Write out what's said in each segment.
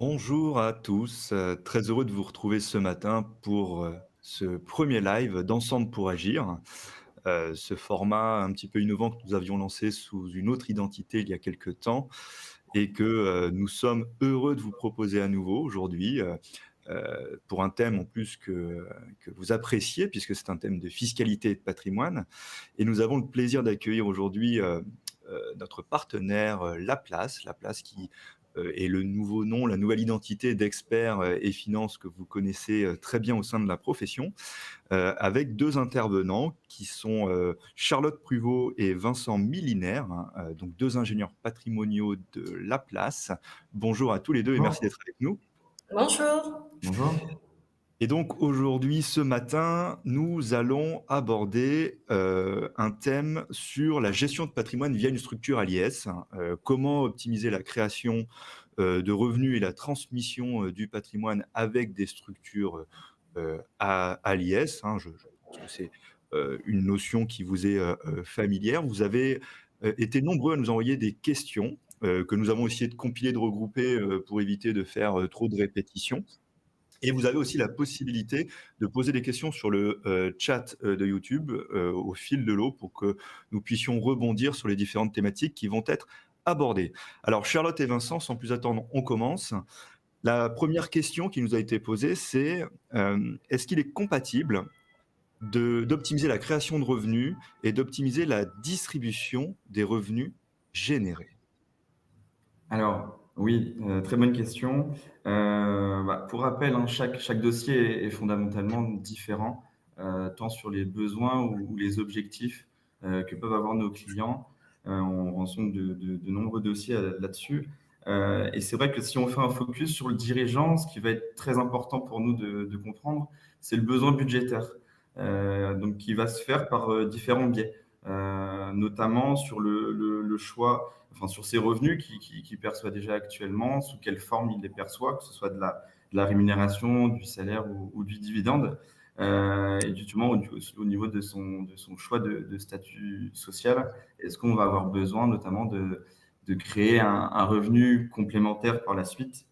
Bonjour à tous, très heureux de vous retrouver ce matin pour, ce premier live d'Ensemble pour agir. Ce format un petit peu innovant que nous avions lancé sous une autre identité il y a quelque temps et que, nous sommes heureux de vous proposer à nouveau aujourd'hui, pour un thème en plus que vous appréciez puisque c'est un thème de fiscalité et de patrimoine et nous avons le plaisir d'accueillir aujourd'hui, notre partenaire, Laplace. Laplace qui, est le nouveau nom, la nouvelle identité d'Experts, et Finances que vous connaissez, très bien au sein de la profession, avec 2 intervenants qui sont, Charlotte Pruvot et Vincent Milinaire, hein, donc 2 ingénieurs patrimoniaux de Laplace. Bonjour à tous les 2 et merci Bonjour. d'être avec nous. Bonjour. Bonjour. Et donc aujourd'hui, ce matin, nous allons aborder, un thème sur la gestion de patrimoine via une structure à l'IS. Comment optimiser la création, de revenus et la transmission, du patrimoine avec des structures, à l'IS, hein. Je pense que c'est, une notion qui vous est, familière. Vous avez, été nombreux à nous envoyer des questions, que nous avons essayé de compiler, de regrouper, pour éviter de faire, trop de répétitions. Et vous avez aussi la possibilité de poser des questions sur le, chat, de YouTube, au fil de l'eau pour que nous puissions rebondir sur les différentes thématiques qui vont être abordées. Alors Charlotte et Vincent, sans plus attendre, on commence. La première question qui nous a été posée, c'est, est-ce qu'il est compatible d'optimiser la création de revenus et d'optimiser la distribution des revenus générés? Alors oui, très bonne question. Pour rappel, hein, chaque dossier est fondamentalement différent, tant sur les besoins ou les objectifs, que peuvent avoir nos clients. On rencontre de nombreux dossiers, là-dessus. Et c'est vrai que si on fait un focus sur le dirigeant, ce qui va être très important pour nous de comprendre, c'est le besoin budgétaire, donc qui va se faire par, différents biais, notamment sur le choix, enfin, sur ses revenus qu'il perçoit déjà actuellement, sous quelle forme il les perçoit, que ce soit de la rémunération, du salaire ou du dividende. Et justement, au niveau de son choix de statut social, est-ce qu'on va avoir besoin notamment de créer un revenu complémentaire par la suite,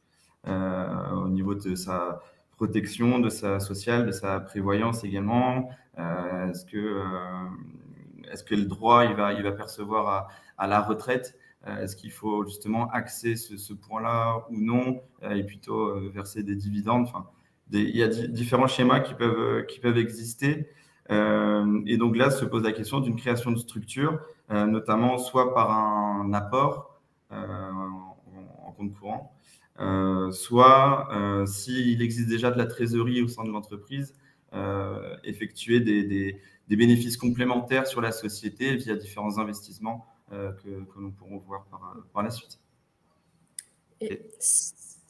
au niveau de sa protection, de sa sociale, de sa prévoyance également. Est-ce que le droit il va percevoir à la retraite? Est-ce qu'il faut justement axer ce point-là ou non, et plutôt verser des dividendes? Enfin, il y a différents schémas qui peuvent exister. Et donc là se pose la question d'une création de structure, notamment soit par un apport, en compte courant, soit, s'il existe déjà de la trésorerie au sein de l'entreprise, effectuer des bénéfices complémentaires sur la société via différents investissements, que nous pourrons voir par la suite. Et Et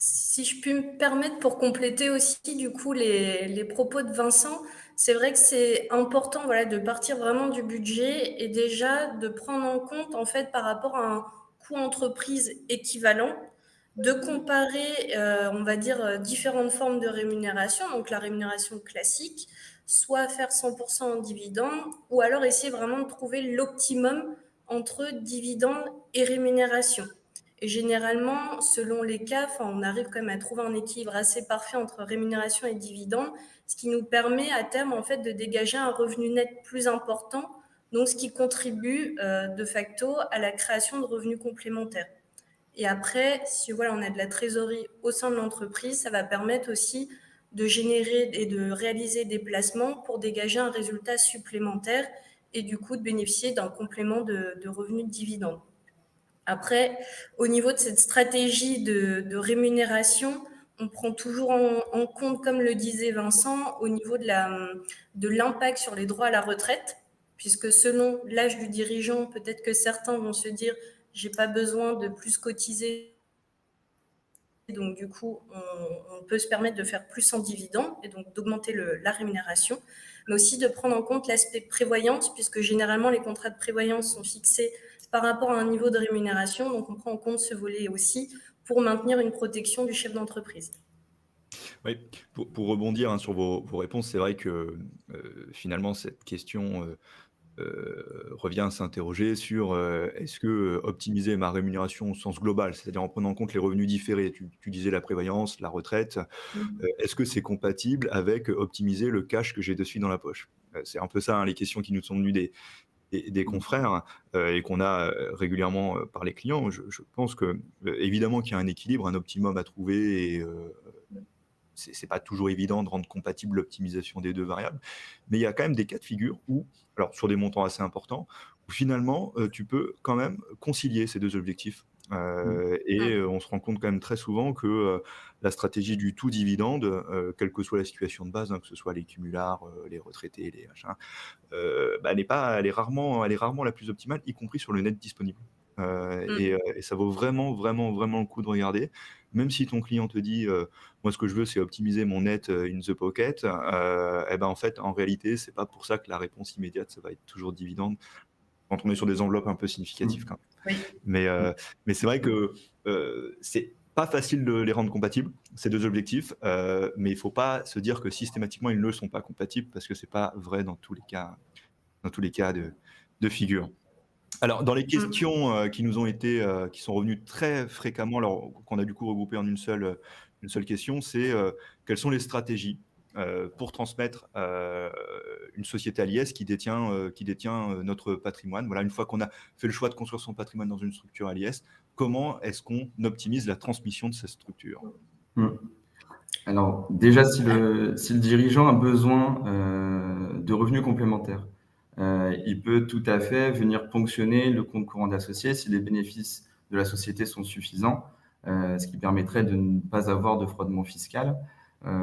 si je puis me permettre pour compléter aussi du coup les propos de Vincent, c'est vrai que c'est important voilà, de partir vraiment du budget et déjà de prendre en compte en fait par rapport à un coût entreprise équivalent, de comparer, on va dire, différentes formes de rémunération, donc la rémunération classique, soit faire 100% en dividende, ou alors essayer vraiment de trouver l'optimum entre dividende et rémunération. Et généralement, selon les cas, on arrive quand même à trouver un équilibre assez parfait entre rémunération et dividende, ce qui nous permet à terme en fait de dégager un revenu net plus important, donc ce qui contribue de facto à la création de revenus complémentaires. Et après, si voilà, on a de la trésorerie au sein de l'entreprise, ça va permettre aussi de générer et de réaliser des placements pour dégager un résultat supplémentaire et du coup de bénéficier d'un complément de revenus de dividendes. Après, au niveau de cette stratégie de rémunération, on prend toujours en compte, comme le disait Vincent, au niveau de l'impact sur les droits à la retraite, puisque selon l'âge du dirigeant, peut-être que certains vont se dire, j'ai pas besoin de plus cotiser, donc du coup, on peut se permettre de faire plus en dividende et donc d'augmenter la rémunération, mais aussi de prendre en compte l'aspect prévoyance, puisque généralement les contrats de prévoyance sont fixés par rapport à un niveau de rémunération, donc on prend en compte ce volet aussi pour maintenir une protection du chef d'entreprise. oui, pour rebondir, hein, sur vos réponses, c'est vrai que, finalement cette question, revient à s'interroger sur, est-ce que, optimiser ma rémunération au sens global, c'est-à-dire en prenant en compte les revenus différés, tu disais la prévoyance, la retraite, Mmh. est-ce que c'est compatible avec, optimiser le cash que j'ai de suite dans la poche? C'est un peu ça, hein, les questions qui nous sont venues des confrères, et qu'on a, régulièrement, par les clients. Je pense que, évidemment qu'il y a un équilibre, un optimum à trouver et c'est pas toujours évident de rendre compatible l'optimisation des 2 variables. Mais il y a quand même des cas de figure où, alors sur des montants assez importants, où finalement, tu peux quand même concilier ces 2 objectifs. Mmh. On se rend compte quand même très souvent que, la stratégie du tout dividende, quelle que soit la situation de base, hein, que ce soit les cumulards, les retraités, les machins, bah, elle est rarement la plus optimale, y compris sur le net disponible. Mmh. Et ça vaut vraiment, vraiment, vraiment le coup de regarder. Même si ton client te dit, «Moi, ce que je veux, c'est optimiser mon net, in the pocket», et ben, en fait, en réalité, c'est pas pour ça que la réponse immédiate, ça va être toujours dividende, quand on est sur des enveloppes un peu significatives quand même. Oui. Mais, heu, mais c'est vrai que, c'est pas facile de les rendre compatibles, ces 2 objectifs, mais il faut pas se dire que systématiquement ils ne sont pas compatibles parce que c'est pas vrai dans tous les cas de figure. Alors, dans les Mmh. questions, qui nous ont été, qui sont revenues très fréquemment, alors qu'on a du coup regroupé en une seule question, c'est, quelles sont les stratégies, pour transmettre, une société à l'IS qui détient, notre patrimoine? Voilà, une fois qu'on a fait le choix de construire son patrimoine dans une structure à l'IS, comment est-ce qu'on optimise la transmission de cette structure? Mmh. Alors, déjà, si le dirigeant a besoin de revenus complémentaires, il peut tout à fait venir ponctionner le compte courant d'associé si les bénéfices de la société sont suffisants, ce qui permettrait de ne pas avoir de fraude fiscal,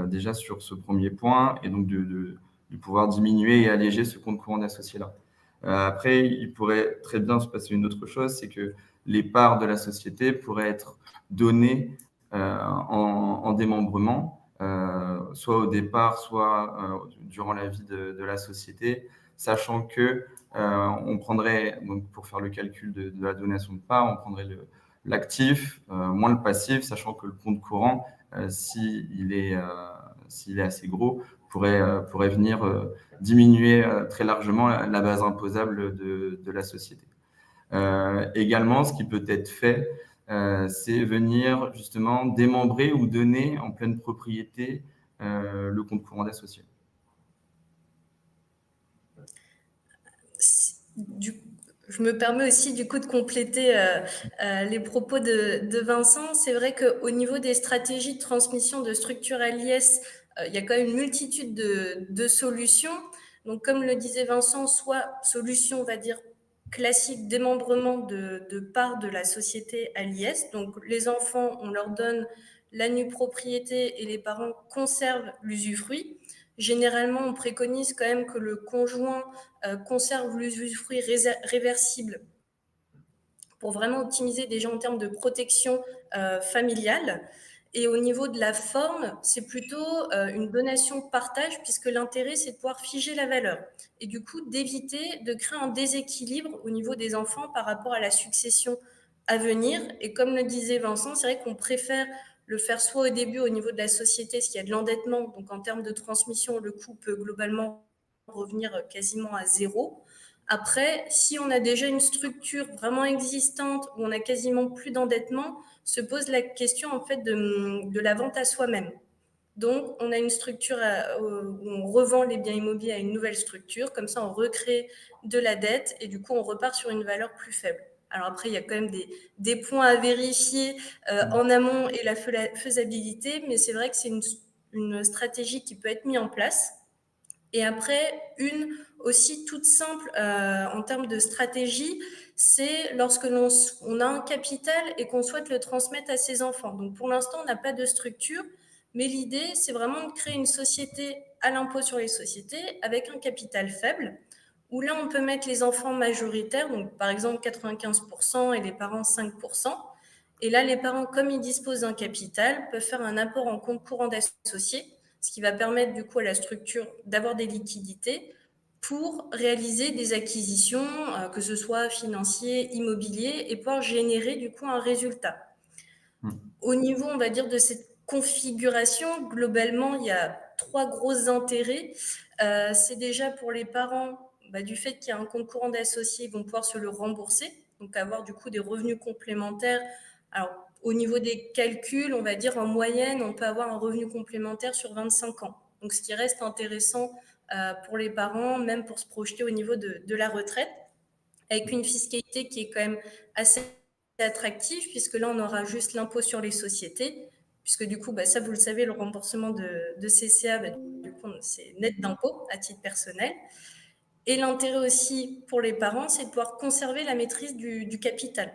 déjà sur ce premier point, et donc de pouvoir diminuer et alléger ce compte courant d'associé-là. Après, il pourrait très bien se passer une autre chose, c'est que les parts de la société pourraient être données en démembrement, soit au départ, soit durant la vie de la société, sachant que on prendrait, donc pour faire le calcul de la donation de parts, on prendrait l'actif moins le passif, sachant que le compte courant, s'il est assez gros, pourrait venir diminuer très largement la base imposable de la société. Également, ce qui peut être fait, c'est venir justement démembrer ou donner en pleine propriété le compte courant d'associé. Du Je me permets aussi du coup de compléter, les propos de Vincent. C'est vrai qu'au niveau des stratégies de transmission de structure à l'IS, il y a quand même une multitude de solutions. Donc comme le disait Vincent, soit solution, on va dire, classique, démembrement de parts de la société à l'IS. Donc les enfants, on leur donne la nue propriété et les parents conservent l'usufruit. Généralement, on préconise quand même que le conjoint conserve l'usufruit réversible pour vraiment optimiser déjà en termes de protection familiale. Et au niveau de la forme, c'est plutôt une donation-partage, puisque l'intérêt, c'est de pouvoir figer la valeur. Et du coup, d'éviter de créer un déséquilibre au niveau des enfants par rapport à la succession à venir. Et comme le disait Vincent, c'est vrai qu'on préfère le faire soit au début au niveau de la société, s'il y a de l'endettement, donc en termes de transmission, le coût peut globalement revenir quasiment à zéro. Après, si on a déjà une structure vraiment existante où on a quasiment plus d'endettement, se pose la question en fait de la vente à soi-même. Donc, on a une structure où on revend les biens immobiliers à une nouvelle structure, comme ça on recrée de la dette et du coup on repart sur une valeur plus faible. Alors après, il y a quand même des points à vérifier en amont et la faisabilité, mais c'est vrai que c'est une stratégie qui peut être mise en place. Et après, une aussi toute simple en termes de stratégie, c'est lorsque on a un capital et qu'on souhaite le transmettre à ses enfants. Donc pour l'instant, on n'a pas de structure, mais l'idée, c'est vraiment de créer une société à l'impôt sur les sociétés avec un capital faible, où là, on peut mettre les enfants majoritaires, donc par exemple 95% et les parents 5%. Et là, les parents, comme ils disposent d'un capital, peuvent faire un apport en compte courant d'associé, ce qui va permettre du coup à la structure d'avoir des liquidités pour réaliser des acquisitions, que ce soit financiers, immobiliers, et pouvoir générer du coup un résultat. Au niveau, on va dire, de cette configuration, globalement, il y a trois gros intérêts. C'est déjà pour les parents du fait qu'il y a un compte courant d'associés, ils vont pouvoir se le rembourser, donc avoir du coup des revenus complémentaires. Alors, au niveau des calculs, on va dire en moyenne, on peut avoir un revenu complémentaire sur 25 ans. Donc, ce qui reste intéressant pour les parents, même pour se projeter au niveau de la retraite, avec une fiscalité qui est quand même assez attractive, puisque là, on aura juste l'impôt sur les sociétés, puisque du coup, ça, vous le savez, le remboursement de CCA, du coup, c'est net d'impôt à titre personnel. Et l'intérêt aussi pour les parents, c'est de pouvoir conserver la maîtrise du capital,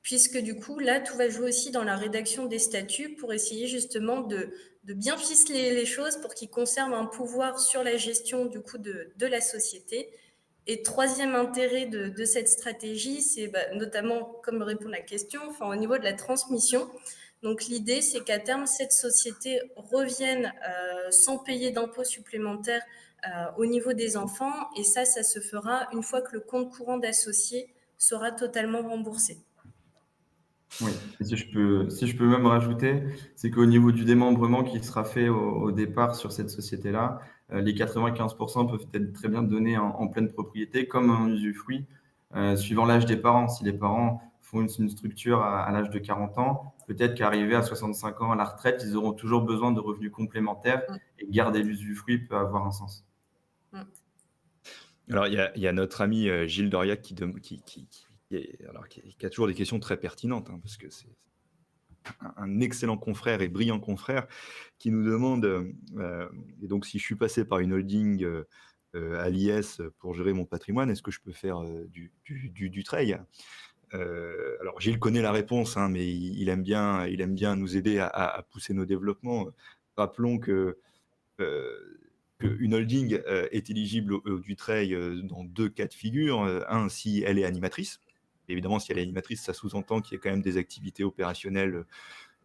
puisque du coup, là, tout va jouer aussi dans la rédaction des statuts pour essayer justement de bien ficeler les choses pour qu'ils conservent un pouvoir sur la gestion du coup de la société. Et troisième intérêt de cette stratégie, c'est notamment, comme répond la question, au niveau de la transmission. Donc l'idée, c'est qu'à terme, cette société revienne sans payer d'impôts supplémentaires au niveau des enfants. Et ça se fera une fois que le compte courant d'associé sera totalement remboursé. Oui, et si je peux même rajouter, c'est qu'au niveau du démembrement qui sera fait au départ sur cette société-là, les 95% peuvent être très bien donnés en pleine propriété comme un usufruit, suivant l'âge des parents. Si les parents font une structure à l'âge de 40 ans, peut-être qu'arrivé à 65 ans à la retraite, ils auront toujours besoin de revenus complémentaires et garder l'usufruit peut avoir un sens. Alors, il y a notre ami Gilles Doriac qui a toujours des questions très pertinentes, hein, parce que c'est un excellent confrère et brillant confrère qui nous demande, et donc si je suis passé par une holding à l'IS pour gérer mon patrimoine, est-ce que je peux faire du trail? Alors Gilles connaît la réponse, hein, mais il aime bien nous aider à pousser nos développements. Rappelons qu'une holding est éligible au Dutreil dans 2 cas de figure. Un, si elle est animatrice. Évidemment, si elle est animatrice, ça sous-entend qu'il y a quand même des activités opérationnelles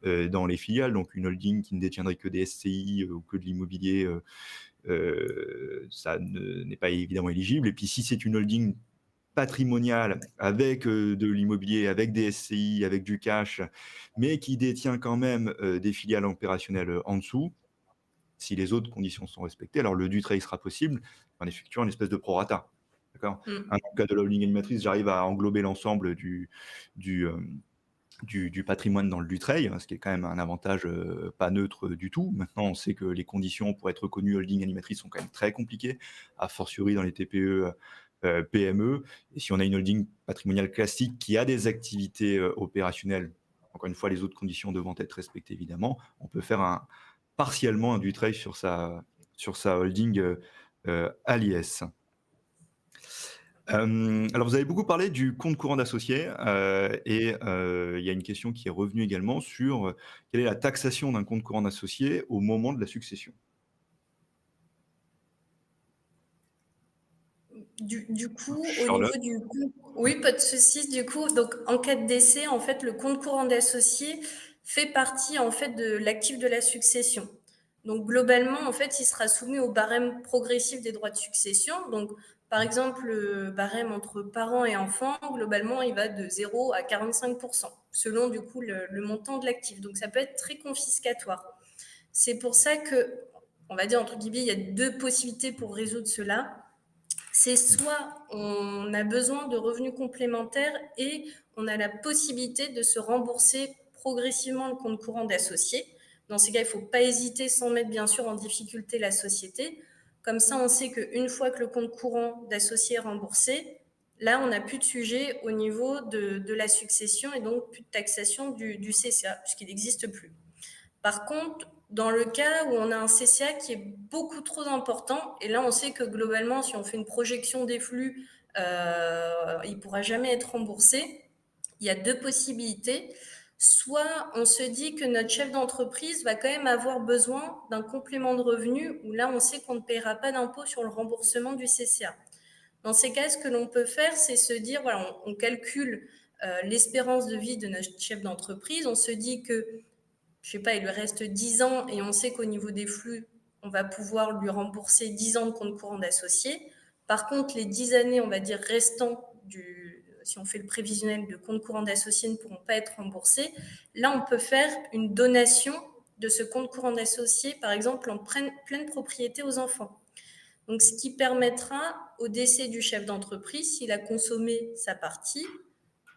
dans les filiales. Donc une holding qui ne détiendrait que des SCI ou que de l'immobilier, ça n'est pas évidemment éligible. Et puis si c'est une holding patrimoniale avec de l'immobilier, avec des SCI, avec du cash, mais qui détient quand même des filiales opérationnelles en dessous, si les autres conditions sont respectées, alors le Dutreil sera possible en effectuant une espèce de prorata. D'accord. Dans le cas de la holding animatrice, j'arrive à englober l'ensemble du patrimoine dans le Dutreil, ce qui est quand même un avantage pas neutre du tout. Maintenant, on sait que les conditions pour être reconnu holding animatrice sont quand même très compliquées, a fortiori dans les TPE, PME. Et si on a une holding patrimoniale classique qui a des activités opérationnelles, encore une fois, les autres conditions devant être respectées évidemment, on peut faire partiellement un Dutreil sur sa holding à l'IS. Alors vous avez beaucoup parlé du compte courant d'associés et il y a une question qui est revenue également sur quelle est la taxation d'un compte courant d'associé au moment de la succession? Du coup, au Charlotte? niveau du compte, oui, pas de souci. Du coup, donc en cas de décès, en fait, le compte courant d'associé fait partie en fait de l'actif de la succession. Donc globalement, en fait, il sera soumis au barème progressif des droits de succession. Donc, par exemple, le barème entre parents et enfants, globalement, il va de 0 à 45%, selon du coup le montant de l'actif. Donc, ça peut être très confiscatoire. C'est pour ça que, on va dire entre guillemets, il y a 2 possibilités pour résoudre cela. C'est soit on a besoin de revenus complémentaires et on a la possibilité de se rembourser progressivement le compte courant d'associé. Dans ces cas, il ne faut pas hésiter sans mettre bien sûr en difficulté la société. Comme ça, on sait qu'une fois que le compte courant d'associé est remboursé, là, on n'a plus de sujet au niveau de la succession et donc plus de taxation du CCA, puisqu'il n'existe plus. Par contre, dans le cas où on a un CCA qui est beaucoup trop important, et là on sait que globalement, si on fait une projection des flux, il ne pourra jamais être remboursé, il y a 2 possibilités. Soit on se dit que notre chef d'entreprise va quand même avoir besoin d'un complément de revenu, où là on sait qu'on ne paiera pas d'impôt sur le remboursement du CCA. Dans ces cas, ce que l'on peut faire, c'est se dire, voilà, on calcule l'espérance de vie de notre chef d'entreprise, on se dit que je sais pas, il lui reste 10 ans et on sait qu'au niveau des flux, on va pouvoir lui rembourser 10 ans de compte courant d'associé. Par contre, les 10 années, on va dire, restants si on fait le prévisionnel de compte courant d'associé ne pourront pas être remboursés. Là, on peut faire une donation de ce compte courant d'associé, par exemple, en pleine propriété aux enfants. Donc, ce qui permettra, au décès du chef d'entreprise, s'il a consommé sa partie,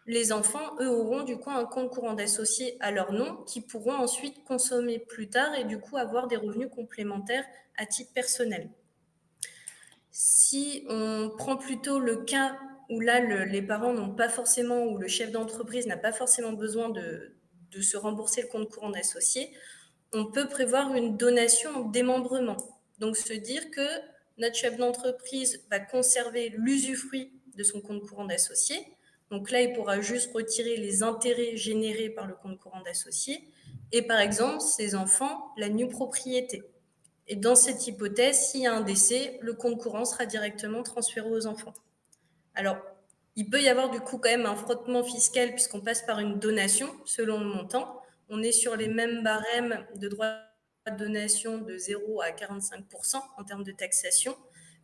les enfants, eux, auront du coup un compte courant d'associés à leur nom qui pourront ensuite consommer plus tard et du coup avoir des revenus complémentaires à titre personnel. Si on prend plutôt le cas où là, les parents n'ont pas forcément, ou le chef d'entreprise n'a pas forcément besoin de se rembourser le compte courant d'associé, on peut prévoir une donation en démembrement. Donc, se dire que notre chef d'entreprise va conserver l'usufruit de son compte courant d'associé. Donc là, il pourra juste retirer les intérêts générés par le compte courant d'associé. Et par exemple, ses enfants, la nue propriété. Et dans cette hypothèse, s'il y a un décès, le compte courant sera directement transféré aux enfants. Alors, il peut y avoir du coup quand même un frottement fiscal puisqu'on passe par une donation selon le montant. On est sur les mêmes barèmes de droits de donation de 0 à 45% en termes de taxation.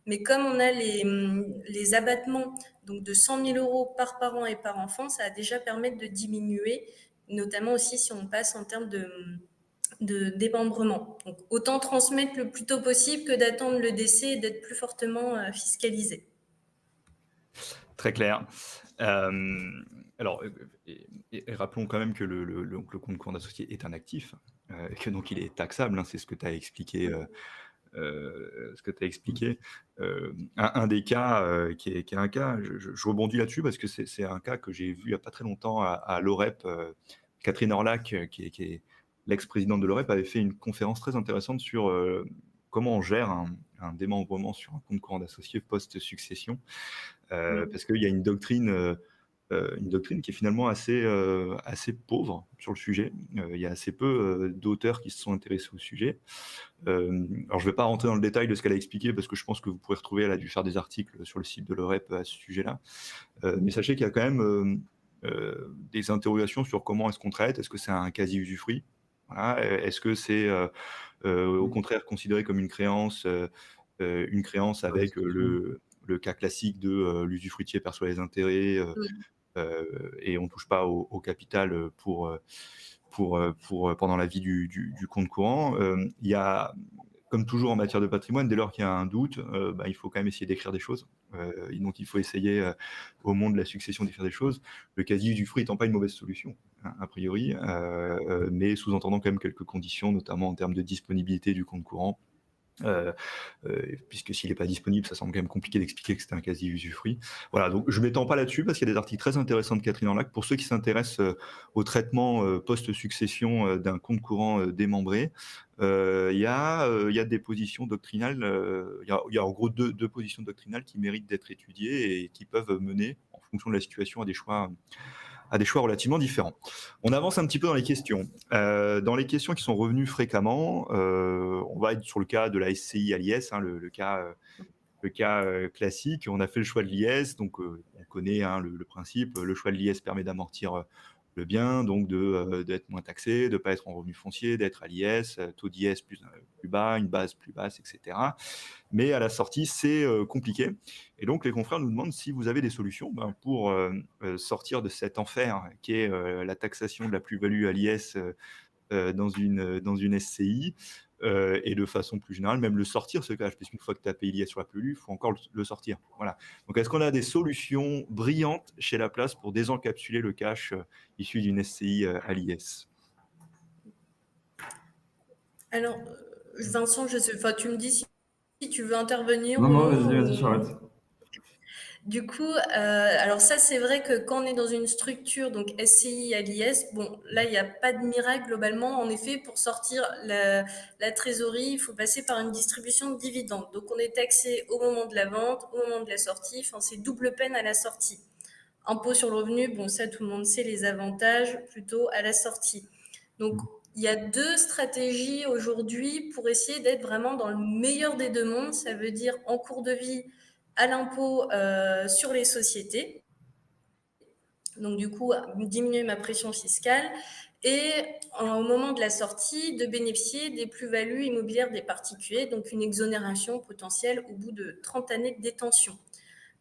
Mais comme on a les abattements donc de 100 000 euros par parent et par enfant, ça va déjà permettre de diminuer, notamment aussi si on passe en termes de démembrement. Donc, autant transmettre le plus tôt possible que d'attendre le décès et d'être plus fortement fiscalisé. Très clair. Alors, et rappelons quand même que donc le compte courant d'associé est un actif, et que donc il est taxable, hein, c'est ce que tu as expliqué. Ce que tu as expliqué. Un des cas qui est un cas, je rebondis là-dessus parce que c'est un cas que j'ai vu il n'y a pas très longtemps à l'OREP. Catherine Orlac, qui est l'ex-présidente de l'OREP, avait fait une conférence très intéressante sur comment on gère un démembrement sur un compte courant d'associé post-succession. Parce qu'il y a une doctrine qui est finalement assez pauvre sur le sujet. Il y a assez peu d'auteurs qui se sont intéressés au sujet. Alors, je ne vais pas rentrer dans le détail de ce qu'elle a expliqué parce que je pense que vous pourrez retrouver, elle a dû faire des articles sur le site de l'OREP à ce sujet-là. Mais sachez qu'il y a quand même des interrogations sur comment est-ce qu'on traite. Est-ce que c'est un quasi-usufruit? Voilà. Est-ce que c'est au contraire considéré comme une créance avec le cas classique de l'usufruitier perçoit les intérêts et on ne touche pas au capital pendant la vie du compte courant. Il y a, comme toujours en matière de patrimoine, dès lors qu'il y a un doute, il faut quand même essayer d'écrire des choses. Et donc, il faut essayer, au moment de la succession, d'écrire des choses. Le quasi-usufruit étant pas une mauvaise solution, hein, a priori, mais sous-entendant quand même quelques conditions, notamment en termes de disponibilité du compte courant. Puisque s'il n'est pas disponible, ça semble quand même compliqué d'expliquer que c'était un quasi-usufruit. Voilà, donc je ne m'étends pas là-dessus parce qu'il y a des articles très intéressants de Catherine Orlac. Pour ceux qui s'intéressent au traitement post-succession d'un compte courant démembré, il y a des positions doctrinales, il y a en gros deux positions doctrinales qui méritent d'être étudiées et qui peuvent mener, en fonction de la situation, à des choix relativement différents. On avance un petit peu dans les questions. Dans les questions qui sont revenues fréquemment, on va être sur le cas de la SCI à l'IS, hein, le cas classique. On a fait le choix de l'IS, donc on connaît, hein, le principe. Le choix de l'IS permet d'amortir le bien, donc d'être moins taxé, de ne pas être en revenu foncier, d'être à l'IS, taux d'IS plus bas, une base plus basse, etc. Mais à la sortie, c'est compliqué. Et donc, les confrères nous demandent si vous avez des solutions pour sortir de cet enfer qui est la taxation de la plus-value à l'IS dans une SCI, et de façon plus générale, même le sortir, ce cash, puisqu'une fois que tu as payé l'IS sur la plus-value, il faut encore le sortir. Voilà. Donc, est-ce qu'on a des solutions brillantes chez la place pour désencapsuler le cash issu d'une SCI à l'IS? Alors, Vincent, tu me dis si tu veux intervenir Non, ou non, non. vas-y, Charlotte. Du coup, alors ça, c'est vrai que quand on est dans une structure, donc SCI à l'IS, bon, là, il n'y a pas de miracle globalement. En effet, pour sortir la trésorerie, il faut passer par une distribution de dividendes. Donc, on est taxé au moment de la vente, au moment de la sortie. Enfin, c'est double peine à la sortie. Impôt sur le revenu, bon, ça, tout le monde sait les avantages plutôt à la sortie. Donc, il y a deux stratégies aujourd'hui pour essayer d'être vraiment dans le meilleur des deux mondes. Ça veut dire en cours de vie, à l'impôt sur les sociétés. Donc, du coup, diminuer ma pression fiscale et au moment de la sortie, de bénéficier des plus-values immobilières des particuliers, donc une exonération potentielle au bout de 30 années de détention.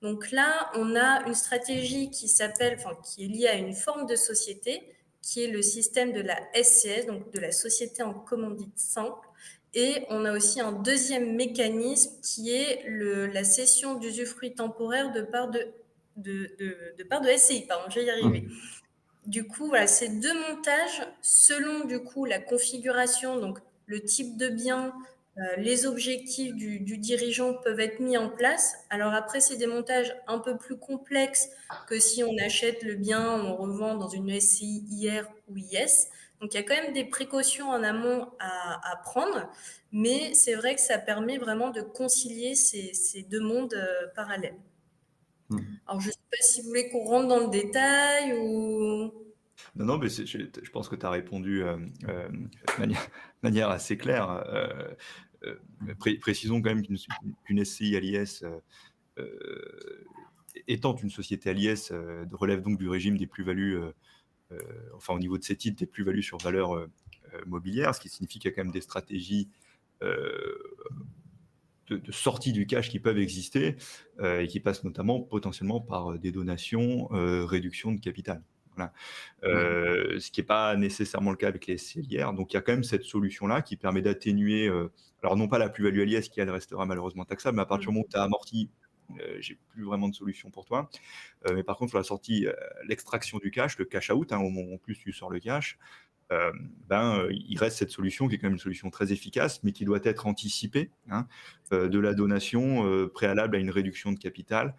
Donc là, on a une stratégie qui est liée à une forme de société, qui est le système de la SCS, donc de la société en commandite simple, Et on a aussi un deuxième mécanisme qui est la cession d'usufruit temporaire de part de SCI. Pardon, je vais y arriver. Du coup, voilà, ces deux montages, selon du coup la configuration, donc le type de bien, les objectifs du dirigeant peuvent être mis en place. Alors après, c'est des montages un peu plus complexes que si on achète le bien, on revend dans une SCI IR ou IS. Donc il y a quand même des précautions en amont à prendre, mais c'est vrai que ça permet vraiment de concilier ces deux mondes parallèles. Alors je ne sais pas si vous voulez qu'on rentre dans le détail ou... Non, non, mais je pense que tu as répondu de manière assez claire. Précisons quand même qu'une SCI à l'IS, étant une société à l'IS, relève donc du régime des plus-values, enfin au niveau de ses titres, des plus-values sur valeur mobilière, ce qui signifie qu'il y a quand même des stratégies de sortie du cash qui peuvent exister et qui passent notamment potentiellement par des donations, réduction de capital. Voilà. Ce qui n'est pas nécessairement le cas avec les SCIR. Donc il y a quand même cette solution-là qui permet d'atténuer, alors non pas la plus-value à l'IS qui elle restera malheureusement taxable, mais à partir du moment où tu as amorti, j'ai plus vraiment de solution pour toi. Mais par contre, sur la sortie, l'extraction du cash, le cash out, au moment où en plus tu sors le cash, il reste cette solution qui est quand même une solution très efficace, mais qui doit être anticipée, de la donation préalable à une réduction de capital.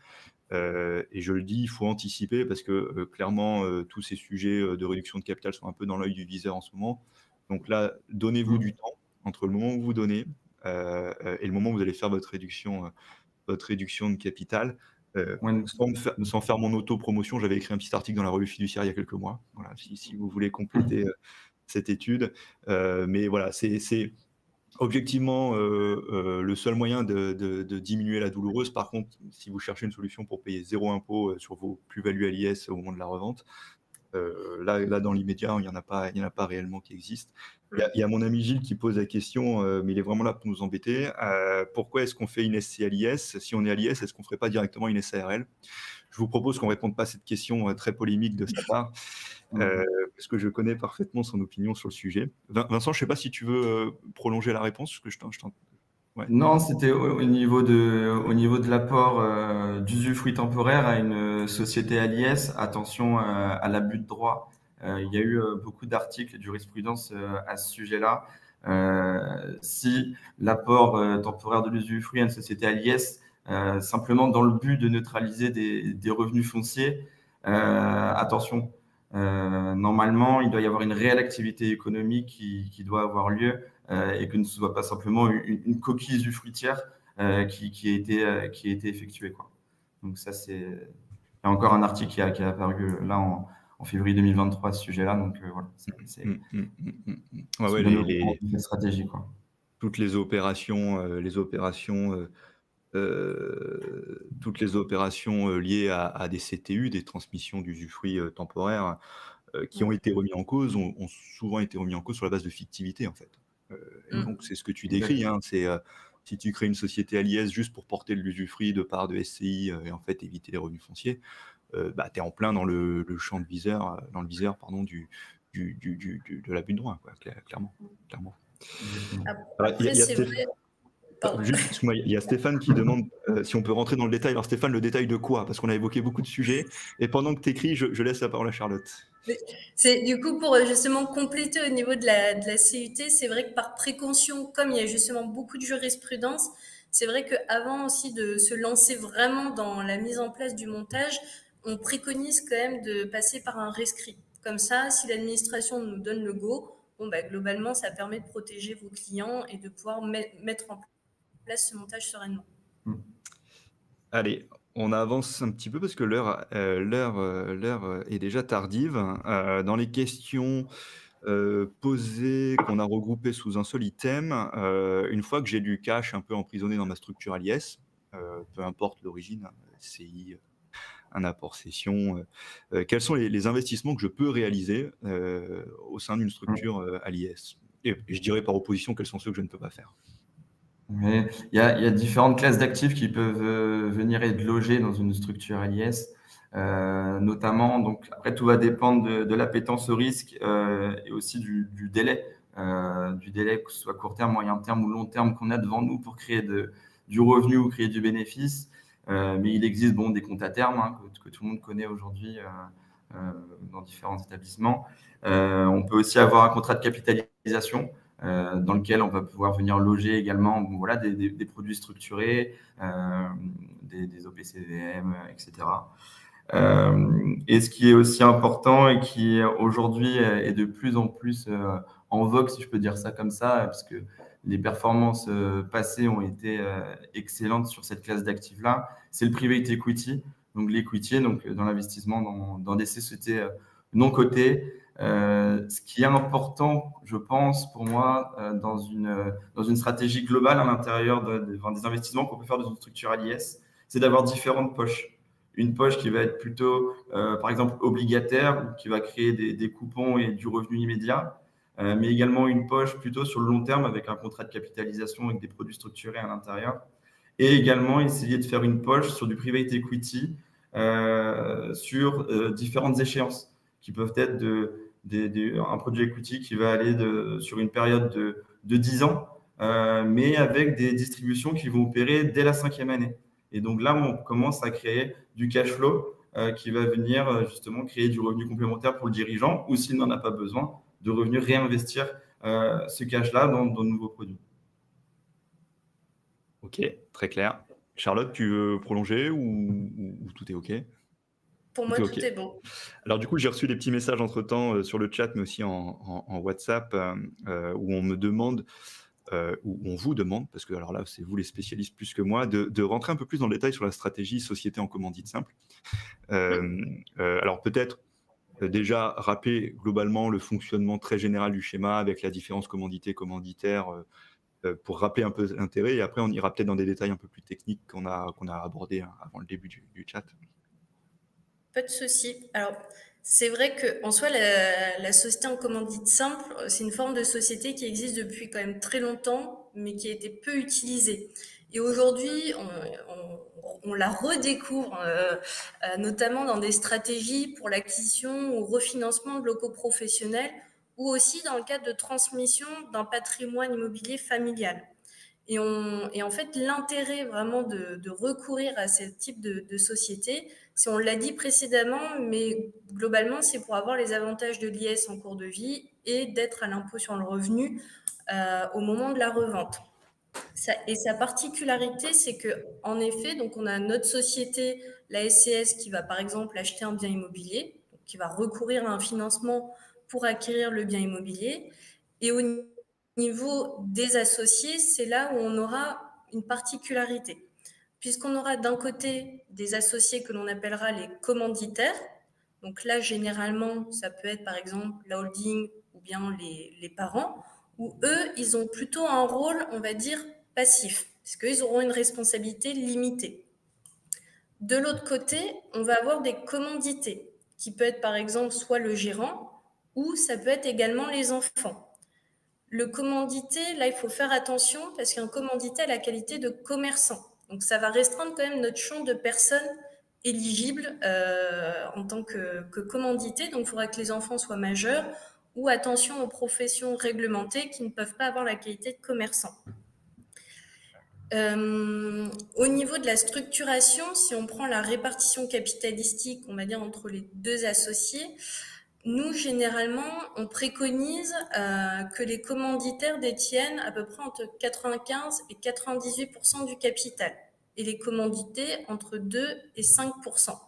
Et je le dis, il faut anticiper parce que clairement, tous ces sujets de réduction de capital sont un peu dans l'œil du viseur en ce moment. Donc là, donnez-vous du temps entre le moment où vous donnez et le moment où vous allez faire votre réduction de capital. Sans faire mon auto-promotion, j'avais écrit un petit article dans la revue Fiduciaire il y a quelques mois. Voilà, si vous voulez compléter cette étude. Mais voilà, c'est objectivement le seul moyen de diminuer la douloureuse. Par contre, si vous cherchez une solution pour payer 0 impôt sur vos plus-values à l'IS au moment de la revente, là, dans l'immédiat, il n'y en a pas réellement qui existe. Il y a mon ami Gilles qui pose la question, mais il est vraiment là pour nous embêter. Pourquoi est-ce qu'on fait une SC à l'IS? Si on est à l'IS, est-ce qu'on ne ferait pas directement une SARL? Je vous propose qu'on ne réponde pas à cette question très polémique de sa part, parce que je connais parfaitement son opinion sur le sujet. Vincent, je ne sais pas si tu veux prolonger la réponse, parce que ouais. Non, c'était au niveau de l'apport d'usufruit temporaire à une société à l'IS. Attention à l'abus de droit. Il y a eu beaucoup d'articles et de jurisprudence à ce sujet-là. Si l'apport temporaire de l'usufruit à une société à l'IS, simplement dans le but de neutraliser des revenus fonciers, attention. Normalement, il doit y avoir une réelle activité économique qui doit avoir lieu et que ne soit pas simplement une coquille usufruitière qui a été effectuée, quoi. Donc ça, c'est... Il y a encore un article qui a apparu là en février 2023 à ce sujet-là. Donc voilà, c'est une stratégie, quoi. Toutes les opérations, liées à des CTU, des transmissions d'usufruit temporaire, qui ont été remis en cause, ont souvent été remis en cause sur la base de fictivité, en fait. Et donc, c'est ce que tu décris, c'est si tu crées une société à l'IS juste pour porter de l'usufruit de part de SCI et en fait éviter les revenus fonciers, tu es en plein dans le champ de viseur, de l'abus de droit, quoi, clairement. Après, c'est vrai. Juste, il y a Stéphane qui demande si on peut rentrer dans le détail. Alors Stéphane, le détail de quoi? Parce qu'on a évoqué beaucoup de sujets. Et pendant que tu écris, je laisse la parole à Charlotte. C'est du coup pour justement compléter au niveau de la CUT, c'est vrai que par précaution, comme il y a justement beaucoup de jurisprudence, c'est vrai qu'avant aussi de se lancer vraiment dans la mise en place du montage, on préconise quand même de passer par un rescrit. Comme ça, si l'administration nous donne le go, globalement, ça permet de protéger vos clients et de pouvoir mettre en place ce montage sereinement. Allez, on avance un petit peu parce que l'heure est déjà tardive. Dans les questions posées qu'on a regroupées sous un seul item, une fois que j'ai du cash un peu emprisonné dans ma structure à l'IS, peu importe l'origine, CI, un apport cession, quels sont les investissements que je peux réaliser au sein d'une structure à l'IS? Et je dirais par opposition, quels sont ceux que je ne peux pas faire? Mais il y a différentes classes d'actifs qui peuvent venir être logés dans une structure à l'IS. Notamment, donc après tout va dépendre de l'appétence au risque et aussi du délai du délai, que ce soit court terme, moyen terme ou long terme, qu'on a devant nous pour créer du revenu ou créer du bénéfice. Mais il existe des comptes à terme que tout le monde connaît aujourd'hui dans différents établissements. On peut aussi avoir un contrat de capitalisation dans lequel on va pouvoir venir loger également des produits structurés, des OPCVM, etc. Et ce qui est aussi important et qui aujourd'hui est de plus en plus en vogue, si je peux dire ça comme ça, parce que les performances passées ont été excellentes sur cette classe d'actifs-là, c'est le private equity. Donc l'equity, donc dans l'investissement dans des sociétés non cotées. Ce qui est important, je pense, pour moi, dans une stratégie globale à l'intérieur des investissements qu'on peut faire dans une structure à l'IS, c'est d'avoir différentes poches. Une poche qui va être plutôt, par exemple, obligataire, qui va créer des coupons et du revenu immédiat, mais également une poche plutôt sur le long terme avec un contrat de capitalisation avec des produits structurés à l'intérieur. Et également essayer de faire une poche sur du private equity sur différentes échéances qui peuvent être un produit equity qui va aller sur une période de 10 ans, mais avec des distributions qui vont opérer dès la 5e année. Et donc là, on commence à créer du cash flow qui va venir justement créer du revenu complémentaire pour le dirigeant ou s'il n'en a pas besoin, de revenir réinvestir ce cash-là dans de nouveaux produits. Ok, très clair. Charlotte, tu veux prolonger ou tout est ok? Pour moi, tout est bon. Alors du coup, j'ai reçu des petits messages entre-temps sur le chat, mais aussi en WhatsApp, où on me demande, où on vous demande, parce que alors là, c'est vous les spécialistes plus que moi, de rentrer un peu plus dans le détail sur la stratégie société en commandite simple. Alors peut-être déjà rappeler globalement le fonctionnement très général du schéma avec la différence commandité-commanditaire pour rappeler un peu l'intérêt, et après on ira peut-être dans des détails un peu plus techniques qu'on a abordés avant le début du chat. Pas de souci. Alors, c'est vrai qu'en soi, la société en commandite simple, c'est une forme de société qui existe depuis quand même très longtemps, mais qui a été peu utilisée. Et aujourd'hui, on la redécouvre, notamment dans des stratégies pour l'acquisition ou refinancement de locaux professionnels, ou aussi dans le cadre de transmission d'un patrimoine immobilier familial. Et en fait, l'intérêt vraiment de recourir à ce type de société, c'est, on l'a dit précédemment, mais globalement, c'est pour avoir les avantages de l'IS en cours de vie et d'être à l'impôt sur le revenu au moment de la revente. Et sa particularité, c'est que, en effet, donc on a notre société, la SCS, qui va par exemple acheter un bien immobilier, qui va recourir à un financement pour acquérir le bien immobilier. Et au niveau des associés, c'est là où on aura une particularité, puisqu'on aura d'un côté des associés que l'on appellera les commanditaires. Donc là, généralement, ça peut être par exemple la holding ou bien les parents, où eux, ils ont plutôt un rôle, on va dire, passif, puisqu'ils auront une responsabilité limitée. De l'autre côté, on va avoir des commandités, qui peut être par exemple soit le gérant, ou ça peut être également les enfants. Le commandité, là, il faut faire attention parce qu'un commandité a la qualité de commerçant. Donc, ça va restreindre quand même notre champ de personnes éligibles en tant que commandité. Donc, il faudra que les enfants soient majeurs ou attention aux professions réglementées qui ne peuvent pas avoir la qualité de commerçant. Au niveau de la structuration, si on prend la répartition capitalistique, on va dire entre les deux associés, nous, généralement, on préconise que les commanditaires détiennent à peu près entre 95 et 98% du capital et les commandités entre 2 et 5%.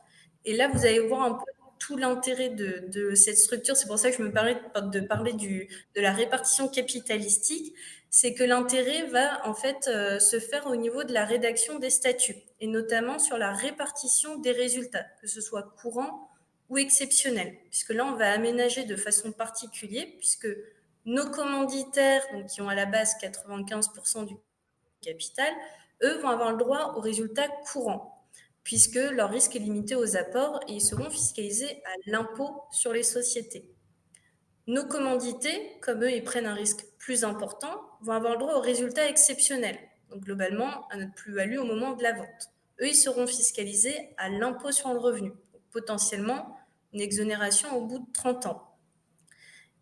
Et là, vous allez voir un peu tout l'intérêt de cette structure. C'est pour ça que je me permets de parler de la répartition capitalistique. C'est que l'intérêt va en fait se faire au niveau de la rédaction des statuts et notamment sur la répartition des résultats, que ce soit courant ou exceptionnel, puisque là, on va aménager de façon particulière, puisque nos commanditaires, donc, qui ont à la base 95% du capital, eux vont avoir le droit aux résultats courants, puisque leur risque est limité aux apports et ils seront fiscalisés à l'impôt sur les sociétés. Nos commandités, comme eux, ils prennent un risque plus important, vont avoir le droit aux résultats exceptionnels, donc globalement à notre plus-value au moment de la vente. Eux, ils seront fiscalisés à l'impôt sur le revenu, potentiellement une exonération au bout de 30 ans.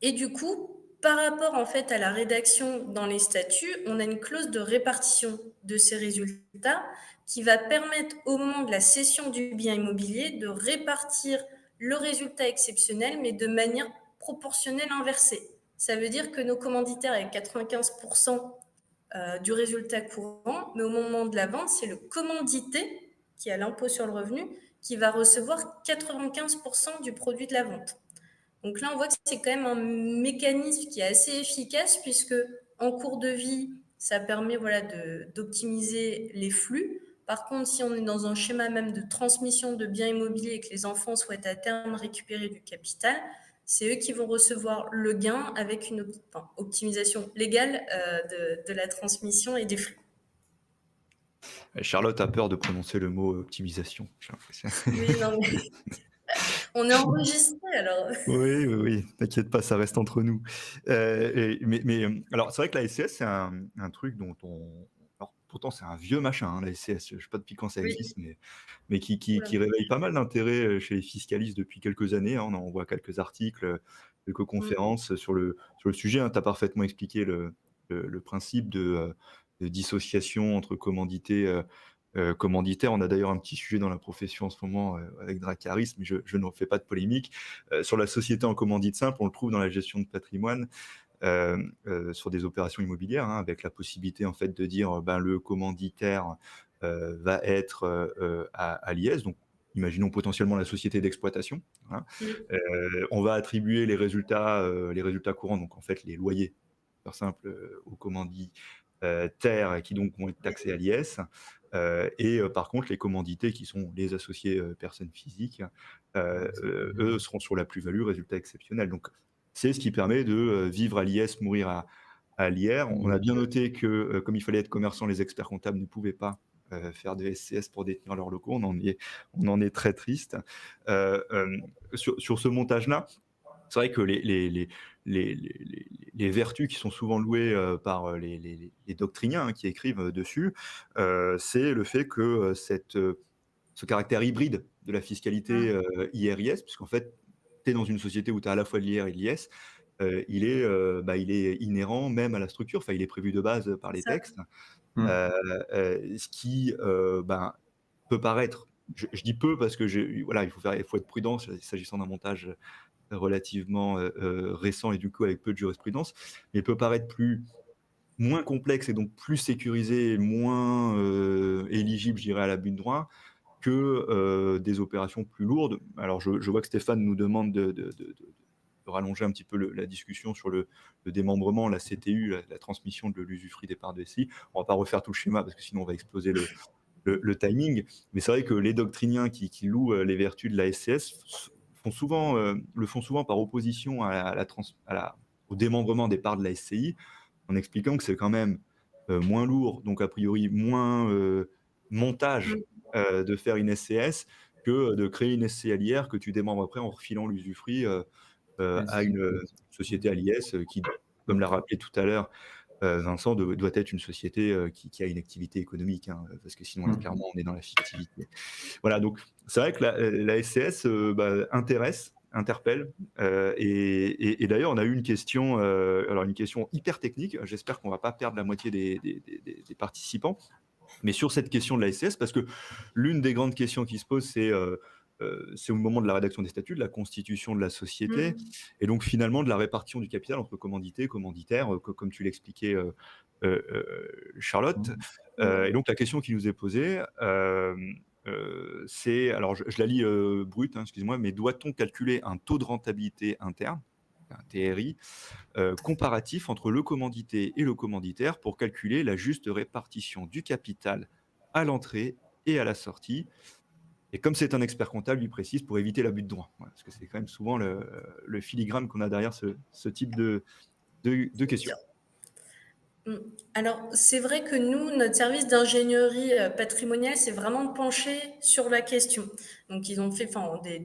Et du coup, par rapport en fait à la rédaction dans les statuts, on a une clause de répartition de ces résultats qui va permettre au moment de la cession du bien immobilier de répartir le résultat exceptionnel, mais de manière proportionnelle inversée. Ça veut dire que nos commanditaires avec 95% du résultat courant, mais au moment de la vente, c'est le commandité qui a l'impôt sur le revenu qui va recevoir 95% du produit de la vente. Donc là, on voit que c'est quand même un mécanisme qui est assez efficace puisque en cours de vie, ça permet voilà, d'optimiser les flux. Par contre, si on est dans un schéma même de transmission de biens immobiliers et que les enfants souhaitent à terme récupérer du capital, c'est eux qui vont recevoir le gain avec une optimisation légale de la transmission et des flux. Charlotte a peur de prononcer le mot optimisation, j'ai l'impression. Oui, non, mais on est enregistré alors. Oui, oui, oui, t'inquiète pas, ça reste entre nous. Alors, c'est vrai que la SCS, c'est un truc dont on... Alors, pourtant, c'est un vieux machin, hein, la SCS. Je sais pas depuis quand ça Oui. existe, mais qui Oula. réveille pas mal d'intérêt chez les fiscalistes depuis quelques années, hein. On en voit quelques articles, quelques conférences sur le sujet, hein. Tu as parfaitement expliqué le principe de dissociation entre commanditaire. On a d'ailleurs un petit sujet dans la profession en ce moment avec Dracaris, mais je n'en fais pas de polémique. Sur la société en commandite simple, on le trouve dans la gestion de patrimoine, sur des opérations immobilières, hein, avec la possibilité en fait de dire le commanditaire va être à l'IS, donc imaginons potentiellement la société d'exploitation, hein. On va attribuer les résultats courants, donc en fait les loyers, par simple, aux commanditaires qui donc vont être taxés à l'IS. Par contre, les commandités qui sont les associés personnes physiques, eux seront sur la plus-value, résultat exceptionnel. Donc, c'est ce qui permet de vivre à l'IS, mourir à l'IR. On a bien noté que, comme il fallait être commerçant, les experts comptables ne pouvaient pas faire de SCS pour détenir leurs locaux. On en est très triste. Sur ce montage-là, c'est vrai que les vertus qui sont souvent louées par les doctriniens, hein, qui écrivent dessus, c'est le fait que ce caractère hybride de la fiscalité IR-IS, puisqu'en fait, tu es dans une société où tu as à la fois l'IR et l'IS, il est inhérent même à la structure, enfin, il est prévu de base par les Ça. textes, ce qui peut paraître, je dis peu parce que voilà, il faut être prudent s'agissant d'un montage relativement récent et du coup avec peu de jurisprudence, mais peut paraître moins complexe et donc plus sécurisé et moins éligible, je dirais, à l'abus de droit que des opérations plus lourdes. Alors, je vois que Stéphane nous demande de rallonger un petit peu la discussion sur le démembrement, la CTU, la transmission de l'usufruit des parts de SCI. On ne va pas refaire tout le schéma parce que sinon on va exploser le timing. Mais c'est vrai que les doctriniens qui louent les vertus de la SCS le font souvent par opposition au démembrement des parts de la SCI, en expliquant que c'est quand même moins lourd, donc a priori moins montage de faire une SCS que de créer une SCI à l'IR que tu démembres après en refilant l'usufruit à une société à l'IS qui, comme l'a rappelé tout à l'heure Vincent, doit être une société qui a une activité économique, hein, parce que sinon, là, clairement, on est dans la fictivité. Voilà, donc c'est vrai que la SCS interpelle, et d'ailleurs, on a eu une question, alors une question hyper technique. J'espère qu'on ne va pas perdre la moitié des participants, mais sur cette question de la SCS, parce que l'une des grandes questions qui se posent, c'est au moment de la rédaction des statuts, de la constitution de la société, et donc finalement de la répartition du capital entre commandité et commanditaire, comme tu l'expliquais, Charlotte. Et donc la question qui nous est posée, c'est, alors je la lis brute, hein, excusez-moi, mais doit-on calculer un taux de rentabilité interne, un TRI, comparatif entre le commandité et le commanditaire pour calculer la juste répartition du capital à l'entrée et à la sortie? Et comme c'est un expert comptable, il précise pour éviter l'abus de droit. Voilà, parce que c'est quand même souvent le filigrane qu'on a derrière ce type de questions. Alors, c'est vrai que nous, notre service d'ingénierie patrimoniale, c'est vraiment penché sur la question. Donc, ils ont fait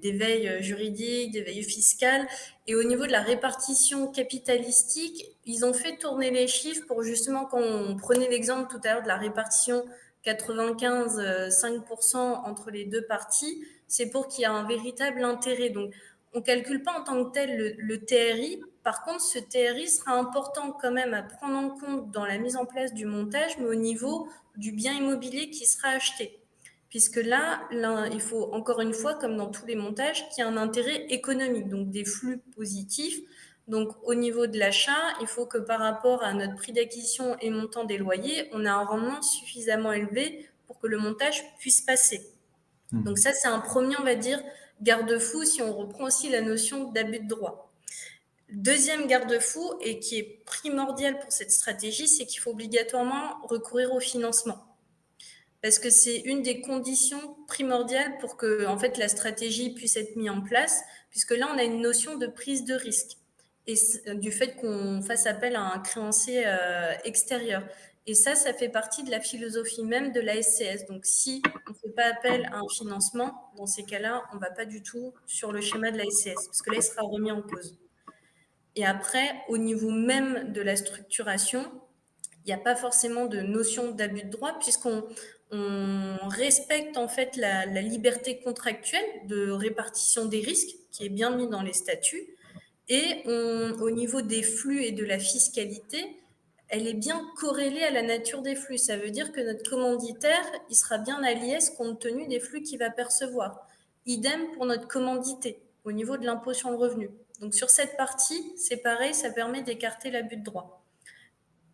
des veilles juridiques, des veilles fiscales. Et au niveau de la répartition capitalistique, ils ont fait tourner les chiffres pour justement, quand on prenait l'exemple tout à l'heure de la répartition 95-5% entre les deux parties, c'est pour qu'il y ait un véritable intérêt. Donc, on calcule pas en tant que tel le TRI. Par contre, ce TRI sera important quand même à prendre en compte dans la mise en place du montage, mais au niveau du bien immobilier qui sera acheté. Puisque là, il faut encore une fois, comme dans tous les montages, qu'il y ait un intérêt économique, donc des flux positifs. Donc au niveau de l'achat, il faut que par rapport à notre prix d'acquisition et montant des loyers, on ait un rendement suffisamment élevé pour que le montage puisse passer. Donc ça, c'est un premier, on va dire, garde-fou si on reprend aussi la notion d'abus de droit. Deuxième garde-fou, et qui est primordial pour cette stratégie, c'est qu'il faut obligatoirement recourir au financement. Parce que c'est une des conditions primordiales pour que en fait, la stratégie puisse être mise en place, puisque là, on a une notion de prise de risque et du fait qu'on fasse appel à un créancier extérieur. Et ça fait partie de la philosophie même de la SCS. Donc, si on ne fait pas appel à un financement, dans ces cas-là, on ne va pas du tout sur le schéma de la SCS, parce que là, il sera remis en cause. Et après, au niveau même de la structuration, il n'y a pas forcément de notion d'abus de droit, puisqu'on respecte en fait la liberté contractuelle de répartition des risques, qui est bien mis dans les statuts. Et au niveau des flux et de la fiscalité, elle est bien corrélée à la nature des flux. Ça veut dire que notre commanditaire, il sera bien à l'IS compte tenu des flux qu'il va percevoir. Idem pour notre commandité, au niveau de l'impôt sur le revenu. Donc sur cette partie, c'est pareil, ça permet d'écarter l'abus de droit.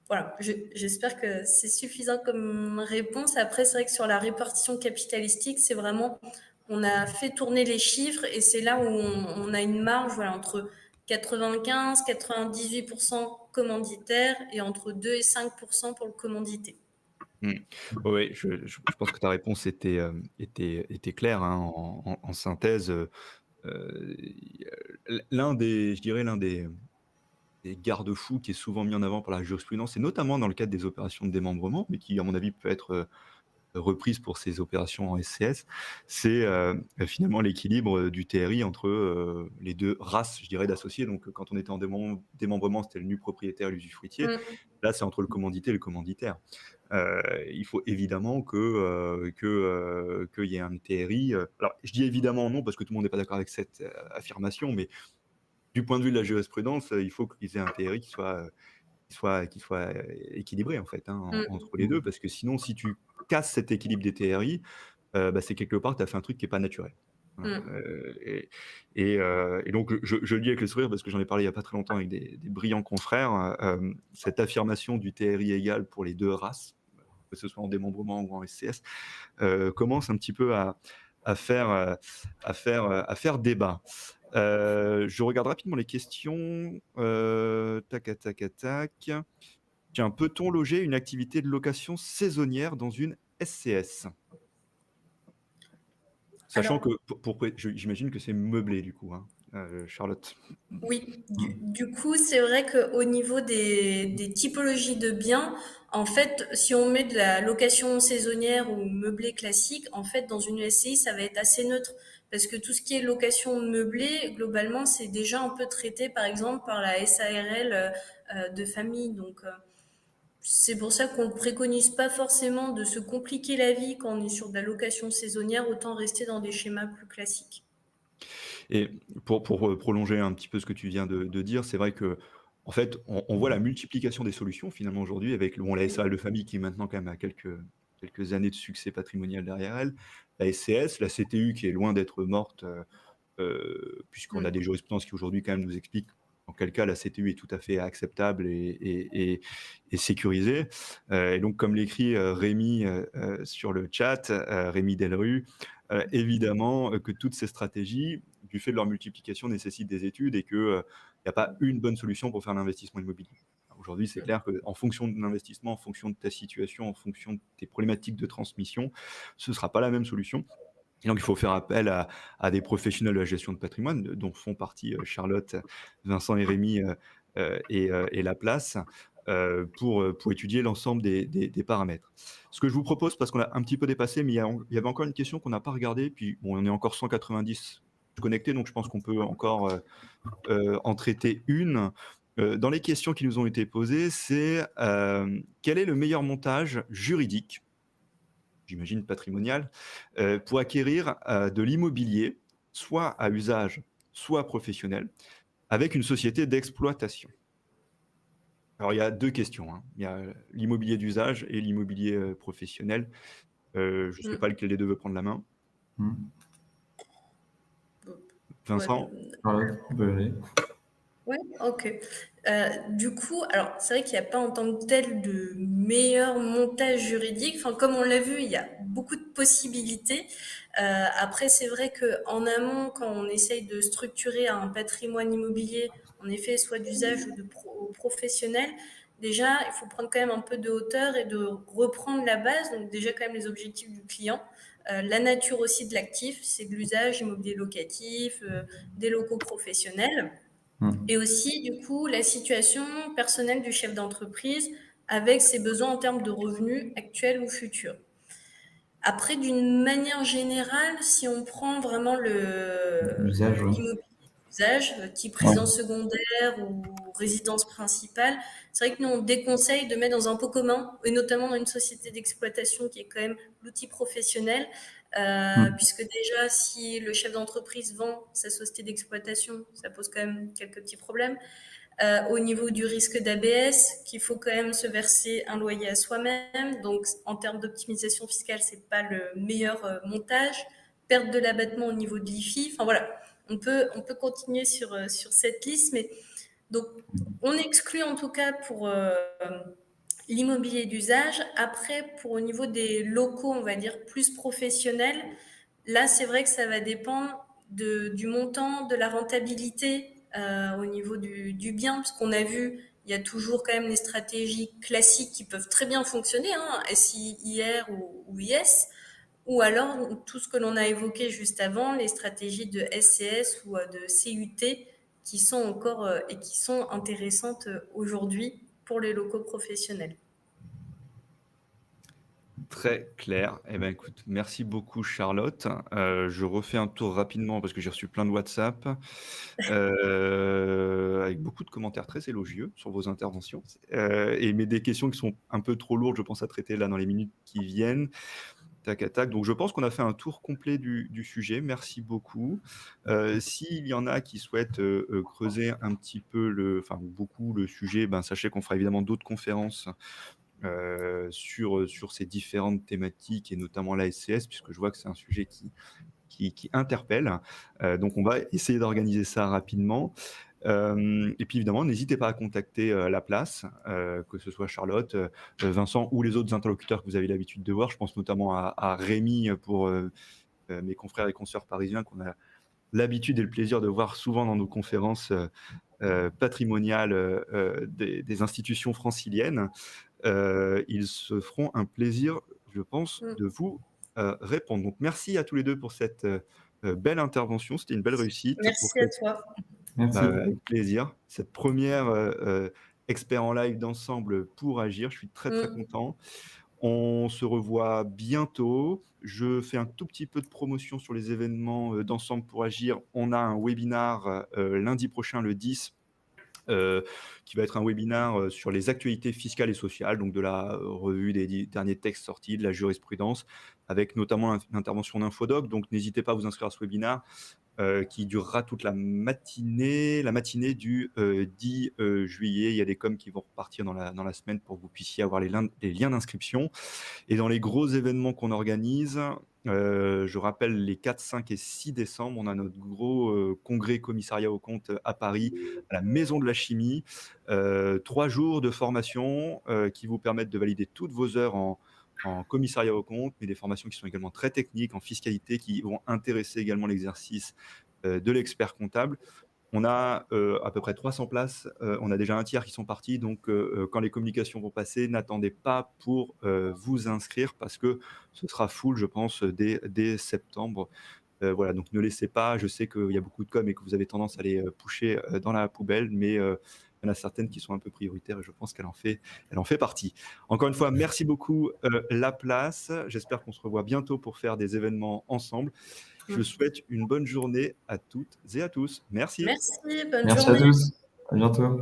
Voilà, j'espère que c'est suffisant comme réponse. Après, c'est vrai que sur la répartition capitalistique, c'est vraiment, on a fait tourner les chiffres et c'est là où on a une marge entre 95-98% commanditaire et entre 2 et 5% pour le commandité. Oui, je pense que ta réponse était claire, hein, en synthèse. L'un des, je dirais, l'un des garde-fous qui est souvent mis en avant par la jurisprudence, et notamment dans le cadre des opérations de démembrement, mais qui, à mon avis, peut être reprise pour ces opérations en SCS, c'est finalement l'équilibre du TRI entre les deux races, je dirais, d'associés. Donc, quand on était en démembrement, c'était le nu propriétaire et l'usufruitier. Là, c'est entre le commandité et le commanditaire. Il faut évidemment qu'il y ait un TRI. Alors, je dis évidemment non, parce que tout le monde n'est pas d'accord avec cette affirmation, mais du point de vue de la jurisprudence, il faut qu'ils aient un TRI qui soit équilibré, en fait, hein, entre les deux, parce que sinon, si tu casses cet équilibre des TRI, c'est quelque part, tu as fait un truc qui n'est pas naturel. Et donc, je le dis avec le sourire, parce que j'en ai parlé il n'y a pas très longtemps avec des brillants confrères, cette affirmation du TRI égal pour les deux races, que ce soit en démembrement ou en SCS, commence un petit peu à faire débat. Je regarde rapidement les questions. Tac, tac, tac. Tiens, peut-on loger une activité de location saisonnière dans une SCS? Sachant que, j'imagine que c'est meublé, du coup, hein, Charlotte. Oui, du coup, c'est vrai qu'au niveau des typologies de biens, en fait, si on met de la location saisonnière ou meublé classique, en fait, dans une SCI, ça va être assez neutre. Parce que tout ce qui est location meublée, globalement, c'est déjà un peu traité, par exemple, par la SARL de famille. Donc, c'est pour ça qu'on ne préconise pas forcément de se compliquer la vie quand on est sur de la location saisonnière, autant rester dans des schémas plus classiques. Et pour prolonger un petit peu ce que tu viens de dire, c'est vrai que, en fait, on voit la multiplication des solutions finalement aujourd'hui avec la SARL de famille qui est maintenant quand même à quelques années de succès patrimonial derrière elle, la SCS, la CTU qui est loin d'être morte, puisqu'on a des jurisprudences qui aujourd'hui quand même nous expliquent en quel cas la CTU est tout à fait acceptable et sécurisée. Et donc, comme l'écrit Rémi sur le chat, Rémi Delru, évidemment que toutes ces stratégies, du fait de leur multiplication, nécessitent des études et qu'il n'y a pas une bonne solution pour faire l'investissement immobilier. Aujourd'hui, c'est clair qu'en fonction de l'investissement, en fonction de ta situation, en fonction de tes problématiques de transmission, ce ne sera pas la même solution. Et donc, il faut faire appel à des professionnels de la gestion de patrimoine, dont font partie Charlotte, Vincent et Rémi et Laplace, pour étudier l'ensemble des paramètres. Ce que je vous propose, parce qu'on a un petit peu dépassé, mais il y avait encore une question qu'on n'a pas regardée, puis bon, on est encore 190 connectés, donc je pense qu'on peut encore en traiter une. Dans les questions qui nous ont été posées, c'est quel est le meilleur montage juridique, j'imagine patrimonial, pour acquérir de l'immobilier, soit à usage soit professionnel, avec une société d'exploitation. Alors, il y a 2 questions, hein. Il y a l'immobilier d'usage et l'immobilier, professionnel. Je ne sais Mmh. pas lequel des 2 veut prendre la main. Mmh. Ouais, Vincent? Charlotte, tu peux y aller. ouais, OK. Du coup, alors c'est vrai qu'il y a pas en tant que tel de meilleur montage juridique. Enfin, comme on l'a vu, il y a beaucoup de possibilités. Après, c'est vrai qu'en amont, quand on essaye de structurer un patrimoine immobilier, en effet, soit d'usage ou de professionnel, déjà, il faut prendre quand même un peu de hauteur et de reprendre la base. Donc déjà, quand même, les objectifs du client. La nature aussi de l'actif, c'est de l'usage immobilier locatif, des locaux professionnels. Mmh. Et aussi, du coup, la situation personnelle du chef d'entreprise avec ses besoins en termes de revenus actuels ou futurs. Après, d'une manière générale, si on prend vraiment L'usage, ouais. l'immobilier d'usage, type Ouais. résidence secondaire ou résidence principale, c'est vrai que nous, on déconseille de mettre dans un pot commun, et notamment dans une société d'exploitation qui est quand même l'outil professionnel, Mmh. puisque déjà, si le chef d'entreprise vend sa société d'exploitation, ça pose quand même quelques petits problèmes. Au niveau du risque d'ABS, qu'il faut quand même se verser un loyer à soi-même. Donc, en termes d'optimisation fiscale, c'est pas le meilleur montage. Perte de l'abattement au niveau de l'IFI. Enfin voilà, on peut continuer sur cette liste, mais donc on exclut en tout cas pour l'immobilier d'usage. Après, pour au niveau des locaux, on va dire plus professionnels, là, c'est vrai que ça va dépendre du montant, de la rentabilité au niveau du bien, parce qu'on a vu, il y a toujours quand même les stratégies classiques qui peuvent très bien fonctionner, hein, SIIR ou IS, ou alors tout ce que l'on a évoqué juste avant, les stratégies de SCS ou de CUT, qui sont encore et qui sont intéressantes aujourd'hui pour les locaux professionnels. Très clair. Eh ben, écoute, merci beaucoup Charlotte. Je refais un tour rapidement parce que j'ai reçu plein de WhatsApp, avec beaucoup de commentaires très élogieux sur vos interventions, mais des questions qui sont un peu trop lourdes, je pense, à traiter là dans les minutes qui viennent. Tac à tac. Donc je pense qu'on a fait un tour complet du sujet. Merci beaucoup. S'il y en a qui souhaitent, creuser un petit peu beaucoup le sujet, ben, sachez qu'on fera évidemment d'autres conférences sur ces différentes thématiques et notamment la SCS, puisque je vois que c'est un sujet qui interpelle. Donc on va essayer d'organiser ça rapidement. Et puis évidemment, n'hésitez pas à contacter la place, que ce soit Charlotte, Vincent ou les autres interlocuteurs que vous avez l'habitude de voir. Je pense notamment à Rémi pour mes confrères et consoeurs parisiens qu'on a l'habitude et le plaisir de voir souvent dans nos conférences patrimoniales des institutions franciliennes. Ils se feront un plaisir, je pense, Mm. de vous répondre. Donc merci à tous les 2 pour cette belle intervention. C'était une belle réussite pour Merci à toi. Merci. avec plaisir. Cette première expert en live d'ensemble pour agir. Je suis très, très Mm. content. On se revoit bientôt. Je fais un tout petit peu de promotion sur les événements d'ensemble pour agir. On a un webinar lundi prochain, le 10, qui va être un webinar sur les actualités fiscales et sociales, donc de la revue des derniers textes sortis, de la jurisprudence, avec notamment l'intervention d'Infodoc. Donc n'hésitez pas à vous inscrire à ce webinar qui durera toute la matinée du 10 juillet. Il y a des coms qui vont repartir dans la semaine pour que vous puissiez avoir les liens d'inscription. Et dans les gros événements qu'on organise, je rappelle les 4, 5 et 6 décembre, on a notre gros congrès commissariat aux comptes à Paris, à la Maison de la Chimie. 3 jours de formation qui vous permettent de valider toutes vos heures en commissariat aux comptes, mais des formations qui sont également très techniques, en fiscalité, qui vont intéresser également l'exercice de l'expert comptable. On a à peu près 300 places, on a déjà un tiers qui sont partis, donc quand les communications vont passer, n'attendez pas pour vous inscrire parce que ce sera full, je pense, dès septembre. Voilà, donc ne laissez pas, je sais qu'il y a beaucoup de com et que vous avez tendance à les pusher dans la poubelle, mais il y en a certaines qui sont un peu prioritaires et je pense elle en fait partie. Encore une fois, merci beaucoup La Place. J'espère qu'on se revoit bientôt pour faire des événements ensemble. Je souhaite une bonne journée à toutes et à tous. Merci. Merci, bonne Merci à journée. tous. À bientôt.